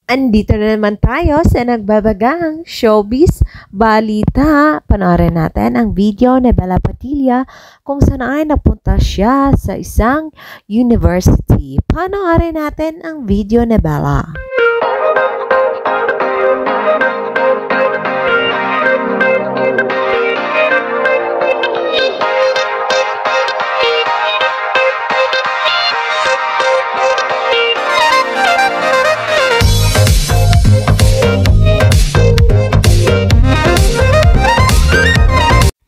Andito na naman tayo sa nagbabagang showbiz balita. Panoorin natin ang video ni Bella Padilla kung saan ay napunta siya sa isang university. Panoorin natin ang video ni Bella.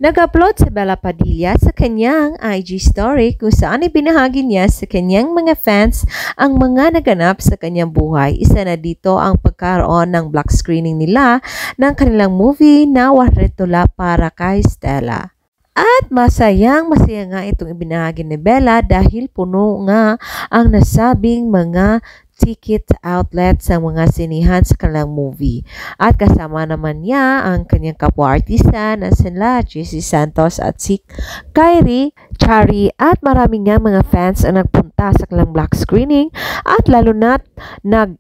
Nag-upload si Bella Padilla sa kanyang IG story kung saan ibinahagi niya sa kanyang mga fans ang mga naganap sa kanyang buhay. Isa na dito ang pagkaroon ng black screening nila ng kanilang movie na Warretula para kay Stella. At masaya nga itong ibinahagi ni Bella dahil puno nga ang nasabing mga ticket outlet sa mga sinihan sa kanilang movie. At kasama naman niya ang kanyang kapwa-artista na sila JC Santos at si Kyrie Chari at marami nga mga fans ang nagpunta sa kanilang black screening at lalo na't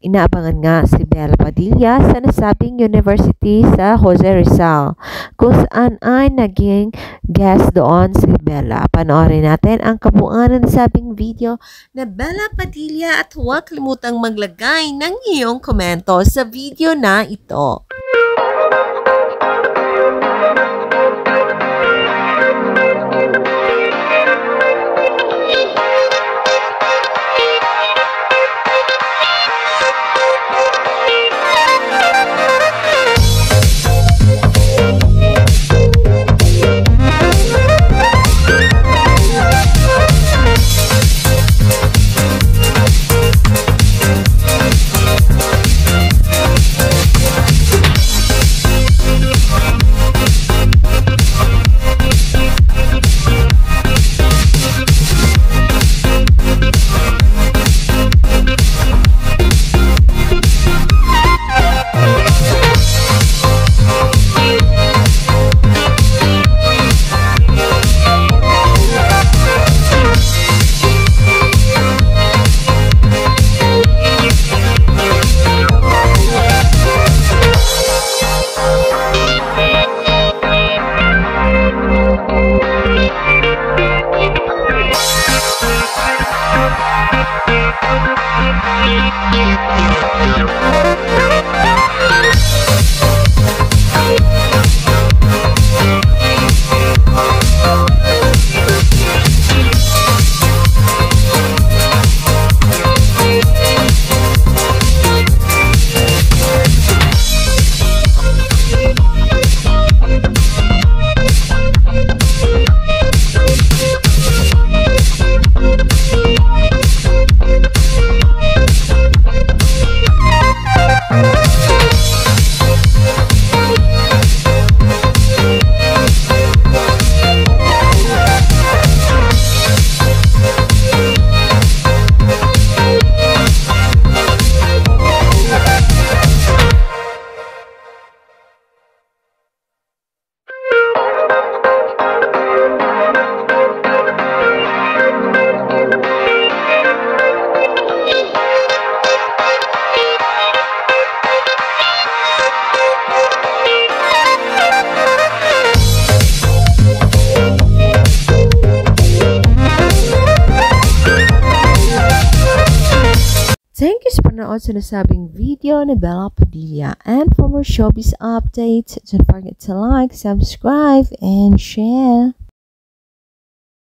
inaabangan nga si Bella Padilla sa nasabing university sa Jose Rizal kung saan ay naging guest doon si Bella. Panoorin natin ang kabuuan ng nasabing video na Bella Padilla at huwag kalimutang maglagay ng iyong komento sa video na ito. Thank you sa panood sa nasabing video ni Bella Padilla. And for more showbiz updates, don't forget to like, subscribe, and share.